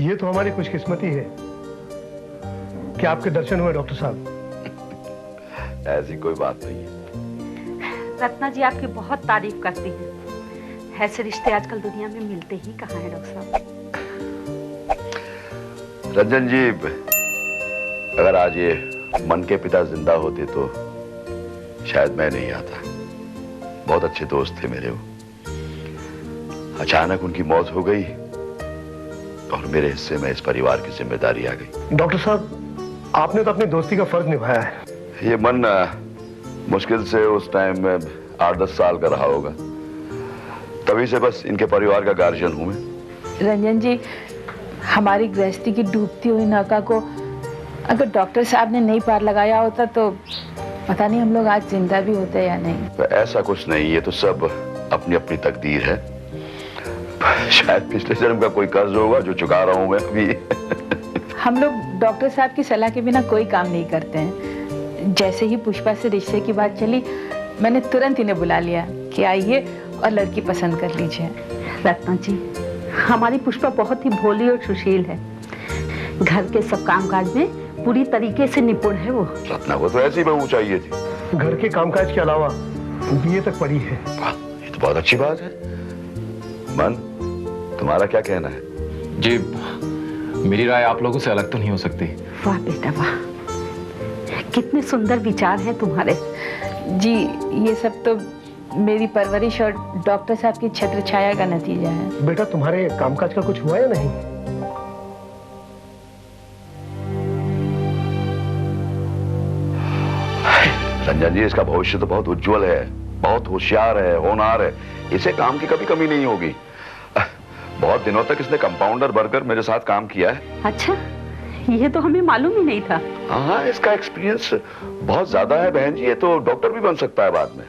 ये तो हमारी खुशकिस्मती है कि आपके दर्शन हुए डॉक्टर साहब। ऐसी कोई बात नहीं है। रत्ना जी आपकी बहुत तारीफ करती हैं। ऐसे रिश्ते आजकल दुनिया में मिलते ही कहाँ हैं डॉक्टर साहब। रंजन जी, अगर आज ये मन के पिता जिंदा होते तो शायद मैं नहीं आता। बहुत अच्छे दोस्त थे मेरे वो। अचानक उनकी मौत हो गई और मेरे हिस्से में इस परिवार की जिम्मेदारी आ गई। डॉक्टर साहब, आपने तो अपनी दोस्ती का फर्ज निभाया है। ये मन मुश्किल से उस टाइम में 8-10 साल का रहा होगा। तभी से बस इनके परिवार का गार्जियन हूं मैं। रंजन जी, हमारी गृहस्थी की डूबती हुई नौका को अगर डॉक्टर साहब ने नहीं पार लगाया होता तो पता नहीं हम लोग आज जिंदा भी होते या नहीं। तो ऐसा कुछ नहीं, ये तो सब अपनी अपनी तकदीर है। शायद पिछले जन्म का कोई कर्ज होगा जो चुका रहा हूं मैं अभी। हम लोग डॉक्टर साहब की सलाह के बिना कोई काम नहीं करते हैं। जैसे ही पुष्पा से रिश्ते की बात चली, मैंने तुरंत इन्हें बुला लिया कि आइए और लड़की पसंद कर लीजिए। रत्ना जी, हमारी पुष्पा बहुत ही भोली और सुशील है। घर के सब कामकाज में पूरी तरीके से निपुण है वो। रत्ना को तो ऐसी बहू चाहिए थी। घर के कामकाज के अलावा बीए तक पढ़ी है। वाह, ये तो बहुत अच्छी बात है। मन, तुम्हारा क्या कहना है? जी, मेरी राय आप लोगों से अलग तो नहीं हो सकती। वाह बेटा वाह, कितने सुंदर विचार हैं तुम्हारे। जी, ये सब तो मेरी परवरिश और डॉक्टर साहब की छत्र छाया का नतीजा है। बेटा, तुम्हारे कामकाज का कुछ हुआ या नहीं? रंजन जी, इसका भविष्य तो बहुत उज्जवल है, बहुत होशियार है, होनहार है। इसे काम की कभी कमी नहीं होगी। बहुत दिनों तक इसने कंपाउंडर बनकर मेरे साथ काम किया है। अच्छा, ये तो हमें मालूम ही नहीं था। हाँ, इसका एक्सपीरियंस बहुत ज्यादा है बहन जी। ये तो डॉक्टर भी बन सकता है बाद में।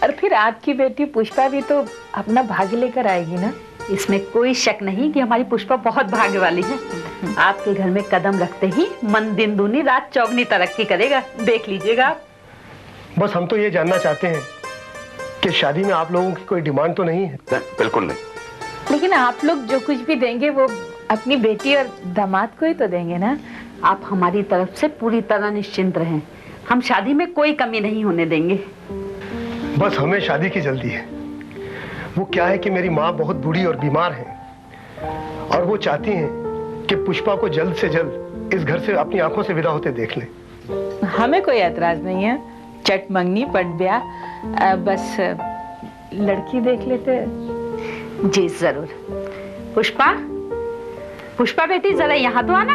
और फिर आपकी बेटी पुष्पा भी तो अपना भाग्य लेकर आएगी ना। इसमें कोई शक नहीं कि हमारी पुष्पा बहुत भाग्य वाली है। आपके घर में कदम रखते ही मन दिन दूनी रात चौगनी तरक्की करेगा, देख लीजिएगा आप। बस हम तो ये जानना चाहते हैं कि शादी में आप लोगों की कोई डिमांड तो नहीं है? बिल्कुल नहीं। लेकिन आप लोग जो कुछ भी देंगे वो अपनी बेटी और दामाद को ही तो देंगे ना। आप हमारी तरफ से पूरी तरह निश्चिंत रहें, हम शादी में कोई कमी नहीं होने देंगे। बस हमें शादी की जल्दी है। वो क्या है कि मेरी माँ बहुत बूढ़ी और बीमार है और वो चाहती हैं कि पुष्पा को जल्द से जल्द इस घर से अपनी आंखों से विदा होते देख लें। हमें कोई ऐतराज नहीं है। चट मंगनी पट ब्याह, बस लड़की देख लेते। जी जरूर। पुष्पा, पुष्पा बेटी जरा यहाँ तो आना।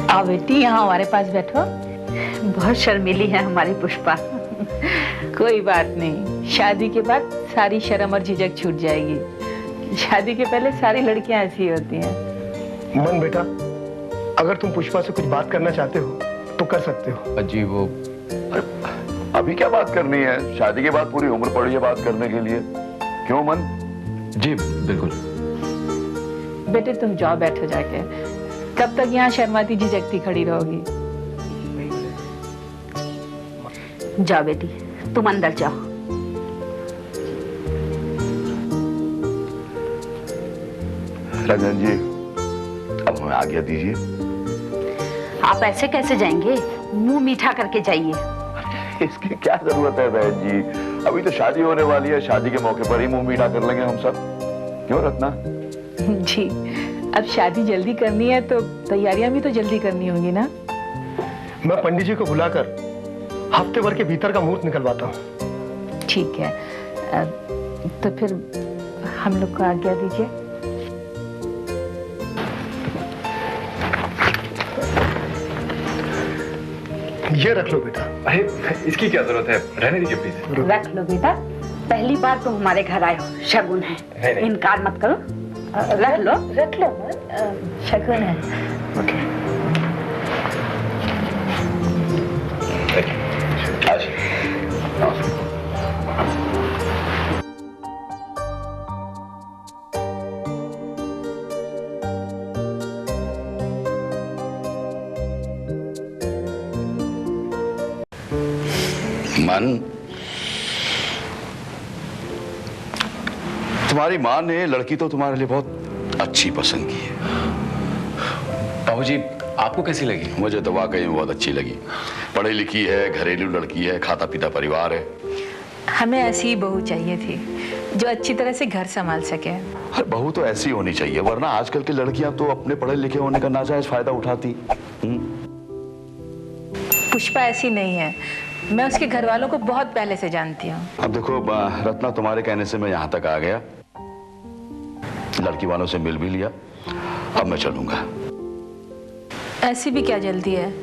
आओ बेटी, यहाँ हमारे पास बैठो। बहुत शर्मीली है हमारी पुष्पा। कोई बात नहीं, शादी के बाद सारी शर्म और झिझक छूट जाएगी। शादी के पहले सारी लड़कियां ऐसी होती हैं। मन बेटा, अगर तुम पुष्पा से कुछ बात करना चाहते हो तो कर सकते हो। जी, वो अभी क्या बात करनी है? शादी के बाद पूरी उम्र पड़ी है बात करने के लिए। क्यों मन? जी बिल्कुल। बेटे तुम जाओ, बैठो जाके। कब तक यहाँ शर्माती झिझकती खड़ी रहोगी? जाओ बेटी, तुम अंदर जाओ। रंजन जी, अब हमें आज्ञा दीजिए। आप ऐसे कैसे जाएंगे? मुंह मीठा करके जाइए। इसकी क्या जरूरत है बहन जी? अभी तो शादी होने वाली है, शादी के मौके पर ही मुंह मीठा कर लेंगे हम सब। क्यों रत्ना? जी, अब शादी जल्दी करनी है तो तैयारियां भी तो जल्दी करनी होंगी ना। मैं पंडित जी को बुलाकर हफ्ते भर के भीतर का मुहूर्त निकलवाता हूँ। ठीक है, तो फिर हम लोग को आज्ञा दीजिए। ये रख लो बेटा। अरे इसकी क्या जरूरत है, रहने दीजिए प्लीज। रख लो बेटा, पहली बार तुम हमारे घर आए हो, शगुन है। नहीं। इनकार मत करो। रख लो, रख लो, शगुन है। ओके। मन, तुम्हारी माँ ने लड़की तो तुम्हारे लिए बहुत अच्छी पसंद की है। बाबूजी, आपको कैसी लगी? मुझे तो वाकई में बहुत अच्छी लगी। पढ़ी लिखी है, घरेलू लड़की है, खाता पीता परिवार है। हमें ऐसी ही बहू चाहिए थी जो अच्छी तरह से घर संभाल सके। अरे बहू तो ऐसी होनी चाहिए, वरना आजकल की लड़कियां तो अपने पढ़े लिखे होने का नाजायज फायदा उठाती। पुष्पा ऐसी नहीं है, मैं उसके घर वालों को बहुत पहले से जानती हूँ। अब देखो रत्ना, तुम्हारे कहने से मैं यहाँ तक आ गया, लड़की वालों से मिल भी लिया, अब मैं चलूंगा। ऐसी भी क्या जल्दी है,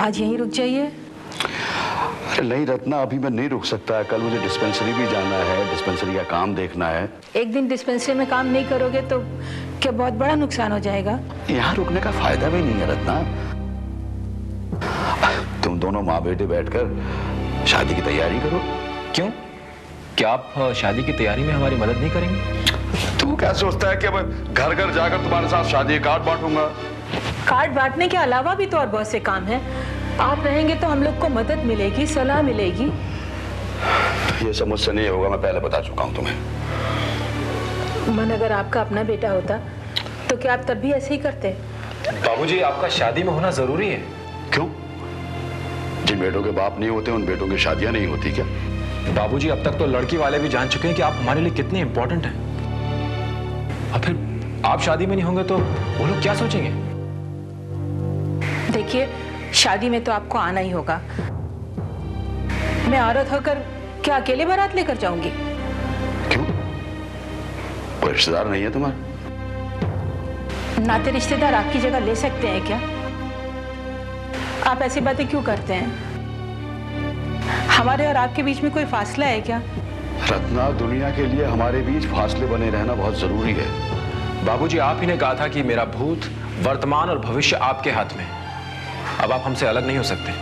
आज यहीं रुक जाइए। अरे नहीं रत्ना, अभी मैं नहीं रुक सकता, कल मुझे डिस्पेंसरी भी जाना है, डिस्पेंसरी का काम देखना है। एक दिन डिस्पेंसरी में काम नहीं करोगे तो क्या बहुत बड़ा नुकसान हो जाएगा? यहाँ रुकने का फायदा भी नहीं है रत्ना। तुम दोनों माँ बेटे बैठकर शादी की तैयारी करो। क्यों? क्या आप शादी की तैयारी में हमारी मदद नहीं करेंगे? तू क्या सोचता है कि मैं घर घर जाकर तुम्हारे साथ शादी कार्ड बांटूंगा? कार्ड बांटने के अलावा भी तो और बहुत से काम हैं। आप रहेंगे तो हम लोग को मदद मिलेगी, सलाह मिलेगी। ये सब मुझसे नहीं होगा, मैं पहले बता चुका हूँ तुम्हें। मन, अगर आपका अपना बेटा होता तो क्या आप तब भी ऐसे ही करते? बाबूजी, आपका शादी में होना जरूरी है। क्यों? जिन बेटों के बाप नहीं होते उन बेटों की शादियां नहीं होती क्या? बाबूजी, अब तक तो लड़की वाले भी जान चुके हैं कि आप हमारे लिए कितने इंपॉर्टेंट हैं। और फिर आप शादी में नहीं होंगे तो वो लोग क्या सोचेंगे? देखिए, शादी में तो आपको आना ही होगा। मैं औरत होकर क्या अकेले बारात लेकर जाऊंगी? क्यों? कोई रिश्तेदार नहीं है तुम्हारे? नाते रिश्तेदार आपकी जगह ले सकते हैं क्या? आप ऐसी बातें क्यों करते हैं? हमारे और आपके बीच में कोई फासला है क्या? रत्ना, दुनिया के लिए हमारे बीच फासले बने रहना बहुत जरूरी है। बाबूजी, आप ही ने कहा था कि मेरा भूत, वर्तमान और भविष्य आपके हाथ में। अब आप हमसे अलग नहीं हो सकते।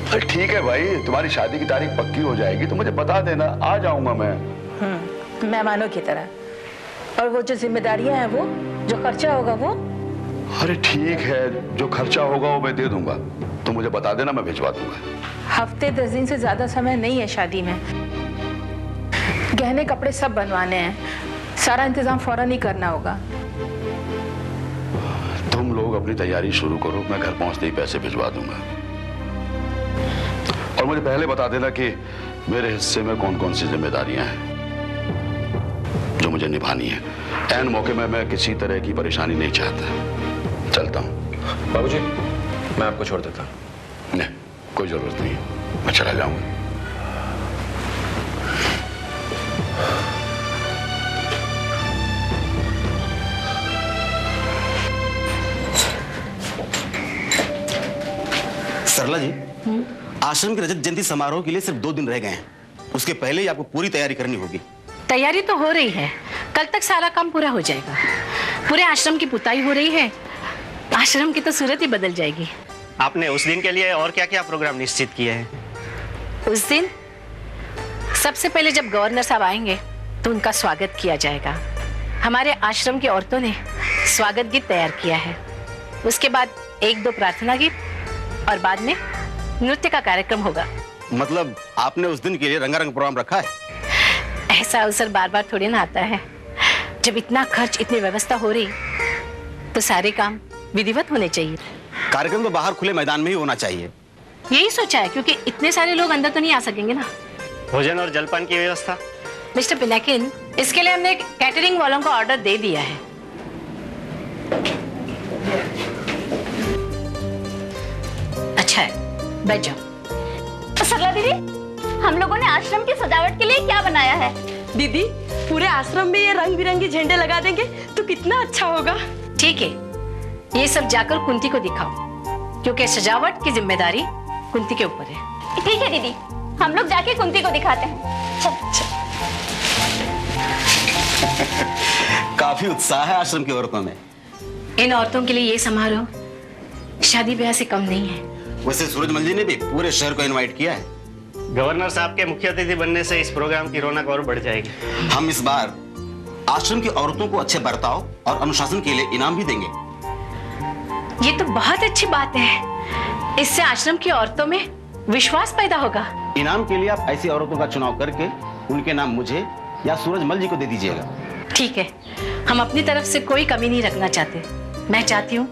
अरे ठीक है भाई, तुम्हारी शादी की तारीख पक्की हो जाएगी तो मुझे बता देना, आ जाऊंगा मैं। मेहमानों की तरह। और वो जो जिम्मेदारियां हैं, वो जो खर्चा होगा वो? अरे ठीक है, जो खर्चा होगा वो मैं दे दूंगा, तो मुझे बता देना, मैं भिजवा दूंगा। हफ्ते 10 दिन से ज्यादा समय नहीं है शादी में। गहने कपड़े सब बनवाने हैं, सारा इंतजाम फौरन ही करना होगा। तुम लोग अपनी तैयारी शुरू करो, मैं घर पहुंचते ही पैसे भिजवा दूंगा। और मुझे पहले बता देना कि मेरे हिस्से में कौन कौन सी जिम्मेदारियां हैं जो मुझे निभानी है। ऐन मौके में मैं किसी तरह की परेशानी नहीं चाहता। चलता हूं। बाबूजी, मैं आपको छोड़ देता हूं। नहीं, कोई जरूरत नहीं, मैं चला जाऊंगा। सरला जी, आश्रम के रजत जयंती समारोह के लिए सिर्फ 2 दिन रह गए हैं। उसके पहले ही आपको पूरी तैयारी करनी होगी। तैयारी तो हो रही है, कल तक सारा काम पूरा हो जाएगा। पूरे आश्रम की पुताई हो रही है, आश्रम की तो सूरत ही बदल जाएगी। आपने उस दिन के लिए और क्या क्या प्रोग्राम निश्चित किए हैं? उस दिन सबसे पहले जब गवर्नर साहब आएंगे तो उनका स्वागत किया जाएगा। हमारे आश्रम की औरतों ने स्वागत गीत तैयार किया है। उसके बाद 1-2 प्रार्थना गीत और बाद में नृत्य का कार्यक्रम होगा। मतलब आपने उस दिन के लिए रंगारंग प्रोग्राम रखा है? ऐसा अवसर बार बार थोड़ी ना आता है। जब इतना खर्च, इतनी व्यवस्था हो रही तो सारे काम विधिवत होने चाहिए। कार्यक्रम तो बाहर खुले मैदान में ही होना चाहिए। यही सोचा है, क्योंकि इतने सारे लोग अंदर तो नहीं आ सकेंगे ना। भोजन और जलपान की व्यवस्था? मिस्टर पिनाकिन, इसके लिए हमने कैटरिंग वालों को ऑर्डर दे दिया है। अच्छा है, बैठ जाओ। सरला दीदी, हम लोगों ने आश्रम की सजावट के लिए क्या बनाया है? दीदी, पूरे आश्रम में ये रंग बिरंगे झंडे लगा देंगे तो कितना अच्छा होगा। ठीक है, ये सब जाकर कुंती को दिखाओ, क्योंकि सजावट की जिम्मेदारी कुंती के ऊपर है। ठीक है दीदी, हम लोग जाके कुंती को दिखाते हैं। काफी उत्साह है आश्रम की औरतों में। इन औरतों के लिए ये समारोह शादी ब्याह से कम नहीं है। वैसे सूरजमल जी ने भी पूरे शहर को इनवाइट किया है। गवर्नर साहब के मुख्य अतिथि बनने से इस प्रोग्राम की रौनक और बढ़ जाएगी। हम इस बार आश्रम की औरतों को अच्छे बर्ताव और अनुशासन के लिए इनाम भी देंगे। ये तो बहुत अच्छी बात है। इससे आश्रम की औरतों में विश्वास पैदा होगा। इनाम के लिए आप ऐसी औरतों का चुनाव करके उनके नाम मुझे या सूरजमल जी को दे दीजिएगा। ठीक है, हम अपनी तरफ से कोई कमी नहीं रखना चाहते। मैं चाहती हूँ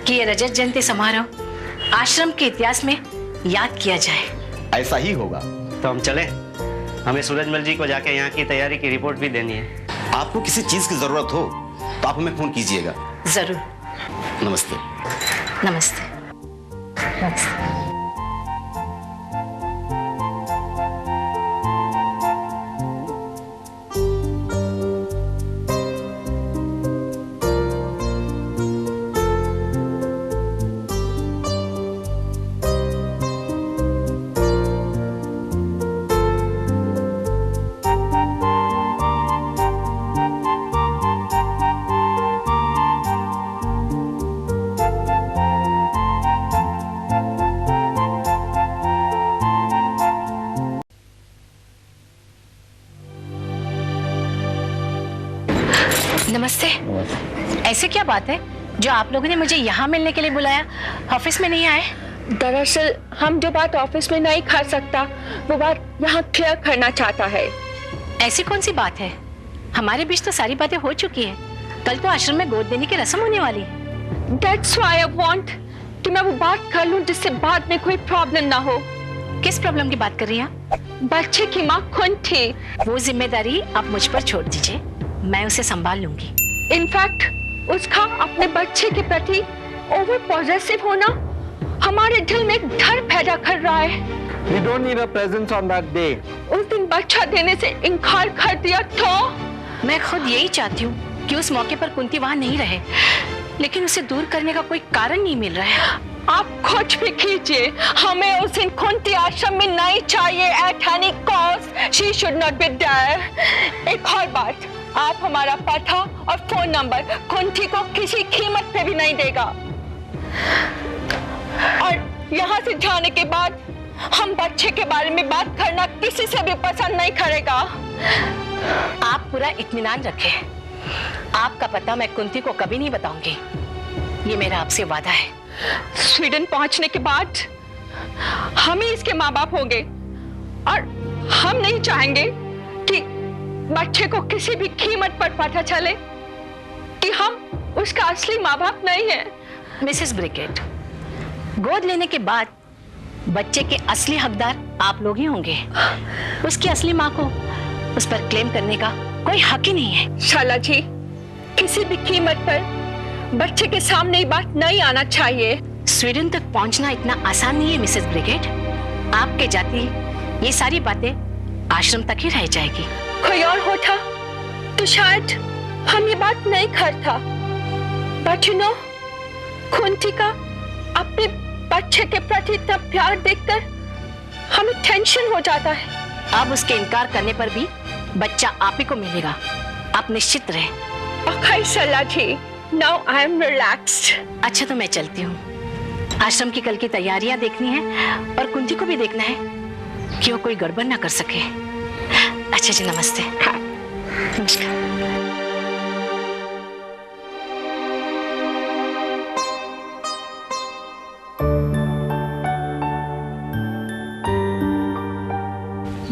कि ये रजत जयंती समारोह आश्रम के इतिहास में याद किया जाए। ऐसा ही होगा। तो हम चले? हमें सूरजमल जी को जाके यहाँ की तैयारी की रिपोर्ट भी देनी है। आपको किसी चीज की जरूरत हो तो आप हमें फोन कीजिएगा। जरूर। नमस्ते। नमस्ते। नमस्ते। नमस्ते। ऐसे क्या बात है जो आप लोगों ने मुझे यहाँ मिलने के लिए बुलाया, ऑफिस में नहीं आए? दरअसल हम जो बात ऑफिस में नहीं कर सकता वो बात यहाँ क्लियर करना चाहता है। ऐसी कौन सी बात है? हमारे बीच तो सारी बातें हो चुकी है। कल तो आश्रम में गोद देने की रस्म होने वाली है। That's why I want कि मैं वो बात कर लूँ जिससे बाद में कोई प्रॉब्लम ना हो। किस प्रॉब्लम की बात कर रही हैं? बच्चे की माँ कुंती। वो जिम्मेदारी आप मुझ पर छोड़ दीजिए, मैं उसे संभाल लूंगी। इनफैक्ट उसका अपने बच्चे के प्रति ओवर पॉजेसिव होना हमारे दिल में एक डर पैदा कर रहा है। We don't need her presence on that day. उस दिन बच्चा देने से इनकार कर दिया तो? मैं खुद यही चाहती हूँ कि उस मौके पर कुंती वहाँ नहीं रहे, लेकिन उसे दूर करने का कोई कारण नहीं मिल रहा है। आप कुछ भी कीजिए, हमें उस दिन कुंती आश्रम में नहीं चाहिए at any cost. She should not be there. एक और बात, आप हमारा पता और फोन नंबर कुंती को किसी कीमत पे भी नहीं देगा। और यहाँ से जाने के बाद हम बच्चे के बारे में बात करना किसी से भी पसंद नहीं करेगा। आप पूरा इत्मीनान रखें, आपका पता मैं कुंती को कभी नहीं बताऊंगी, ये मेरा आपसे वादा है। स्वीडन पहुंचने के बाद हम ही इसके माँ बाप होंगे और हम नहीं चाहेंगे कि बच्चे को किसी भी कीमत पर पता चले कि हम उसका असली माँ बाप नहीं है। मिसेस ब्रिकेट, गोद लेने के बाद बच्चे के असली हकदार आप लोग ही होंगे। उसकी असली माँ को उस पर क्लेम करने का कोई हक ही नहीं है। शाला जी, किसी भी कीमत पर बच्चे के सामने ये बात नहीं आना चाहिए। स्वीडन तक पहुंचना इतना आसान नहीं है मिसेस ब्रिगेड। आपके जाते ये सारी बातें आश्रम तक ही रह जाएगी। कोई और होता तो शायद हम ये बात नहीं करता। बट यू नो, कुंती का अपने बच्चे के प्रति इतना प्यार देखकर हमें टेंशन हो जाता है। अब उसके इनकार करने पर भी बच्चा आप ही को मिलेगा, आप निश्चित रहें। ओके सला जी, नाउ आई एम रिलैक्स्ड। अच्छा तो मैं चलती हूँ, आश्रम की कल की तैयारियां देखनी है और कुंती को भी देखना है कि वो कोई गड़बड़ ना कर सके। अच्छा जी, नमस्ते। नमस्कार।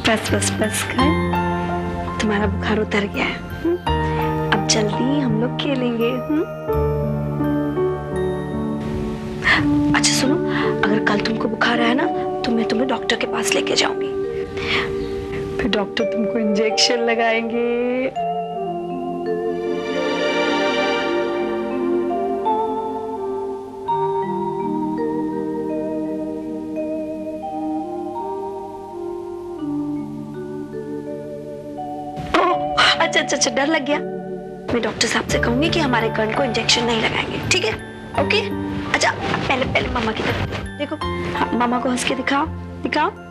बस बस बस कर, तुम्हारा बुखार उतर गया है। अब जल्दी हम लोग खेलेंगे। अच्छा सुनो, अगर कल तुमको बुखार आया ना तो मैं तुम्हें डॉक्टर के पास लेके जाऊंगी, फिर डॉक्टर तुमको इंजेक्शन लगाएंगे। अच्छा अच्छा अच्छा, डर लग गया। मैं डॉक्टर साहब से कहूंगी कि हमारे कर्ण को इंजेक्शन नहीं लगाएंगे, ठीक है? ओके। अच्छा पहले पहले मामा की तरफ देखो। हाँ, मामा को हंस के दिखाओ दिखाओ।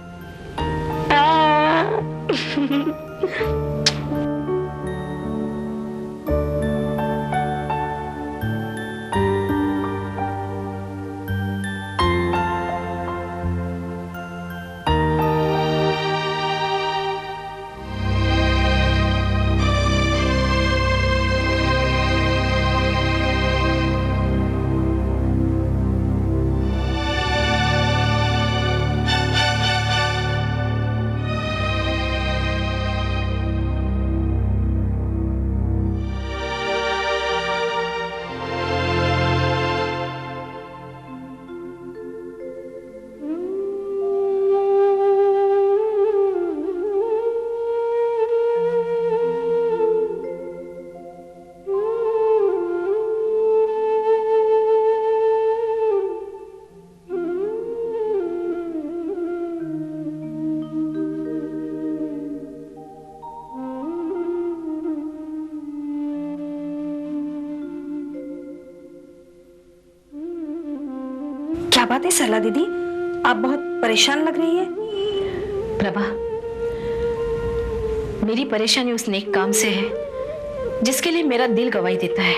बात है सरला दीदी, आप बहुत परेशान लग रही है। प्रभा, मेरी परेशानी उस नेक काम से है जिसके लिए मेरा दिल गवाही देता है,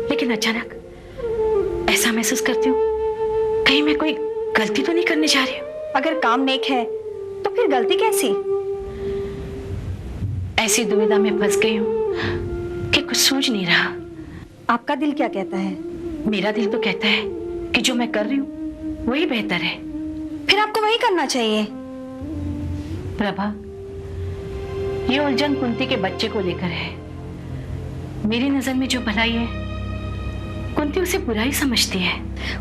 लेकिन अचानक ऐसा महसूस करती हूँ कहीं मैं कोई गलती तो नहीं करने जा रही हूँ। अगर काम नेक है तो फिर गलती कैसी? ऐसी दुविधा में फंस गई हूँ कि कुछ सूझ नहीं रहा। आपका दिल क्या कहता है? मेरा दिल तो कहता है कि जो मैं कर रही हूँ वही बेहतर है। फिर आपको वही करना चाहिए। प्रभा, ये उलझन कुंती के बच्चे को लेकर है। मेरी नजर में जो भलाई है कुंती उसे बुरा ही समझती है।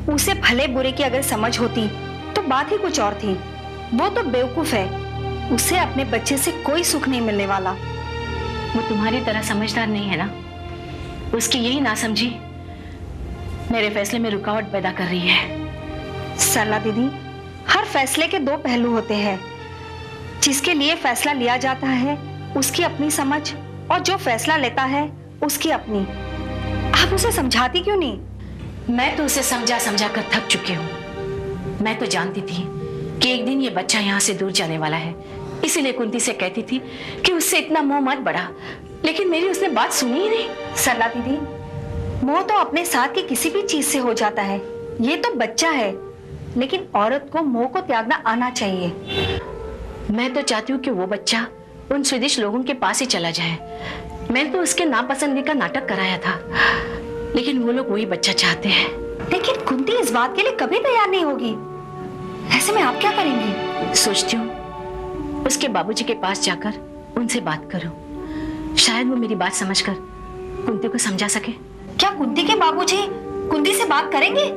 उसे भले बुरे की अगर समझ होती तो बात ही कुछ और थी। वो तो बेवकूफ है, उसे अपने बच्चे से कोई सुख नहीं मिलने वाला। वो तुम्हारी तरह समझदार नहीं है ना, उसकी यही नासमझी मेरे फैसले में रुकावट पैदा कर रही है। सरला दीदी, हर फैसले के दो पहलू होते हैं। जिसके लिए फैसला लिया जाता है उसकी अपनी समझ, और जो फैसला लेता है उसकी अपनी। आप उसे समझाती क्यों नहीं? मैं तो उसे समझा समझा कर थक चुकी हूँ। मैं तो जानती थी कि एक दिन ये बच्चा यहाँ से दूर जाने वाला है, इसीलिए कुंती से कहती थी कि उससे इतना मोह मत बढ़ा, लेकिन मेरी उसने बात सुनी ही नहीं। सरला दीदी, मोह तो अपने साथ की किसी भी चीज से हो जाता है। ये तो बच्चा है, लेकिन औरत को मोह को त्यागना आना चाहिए। मैं तो चाहती हूँ कि वो बच्चा उन स्वीडिश लोगों के पास ही चला जाए। मैंने तो उसके नापसंदी का नाटक कराया था, लेकिन वो लोग वही बच्चा चाहते हैं। लेकिन कुंती इस बात के लिए कभी तैयार नहीं होगी। ऐसे में आप क्या करेंगी? सोचती हूँ उसके बाबूजी के पास जाकर उनसे बात करूं। शायद वो मेरी बात समझकर कुंती को समझा सके। क्या कुंती के बाबूजी कुंती से बात करेंगे?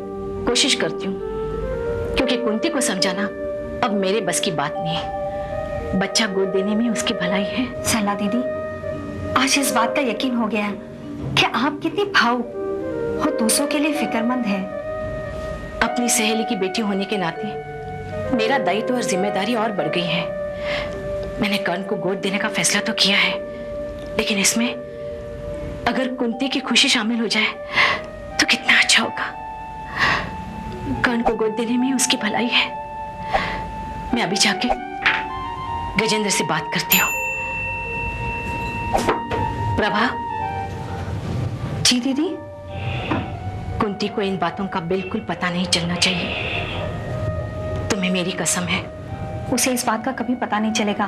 कोशिश करती हूँ, क्योंकि कुंती को समझाना अब मेरे बस की बात नहीं है। बच्चा गोद देने में उसकी भलाई है। सरला दीदी, आज इस बात का यकीन हो गया कि आप कितनी भावुक और दूसरों के लिए फिक्रमंद है। अपनी सहेली की बेटी होने के नाते मेरा दायित्व और जिम्मेदारी और बढ़ गई है। मैंने कर्ण को गोद देने का फैसला तो किया है, लेकिन इसमें अगर कुंती की खुशी शामिल हो जाए तो कितना अच्छा होगा। कर्ण को गोद देने में उसकी भलाई है। मैं अभी जाके गजेंद्र से बात करती हूँ। प्रभा। जी दीदी। कुंती को इन बातों का बिल्कुल पता नहीं चलना चाहिए। तुम्हें मेरी कसम है। उसे इस बात का कभी पता नहीं चलेगा।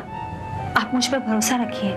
आप मुझ पर भरोसा रखिए।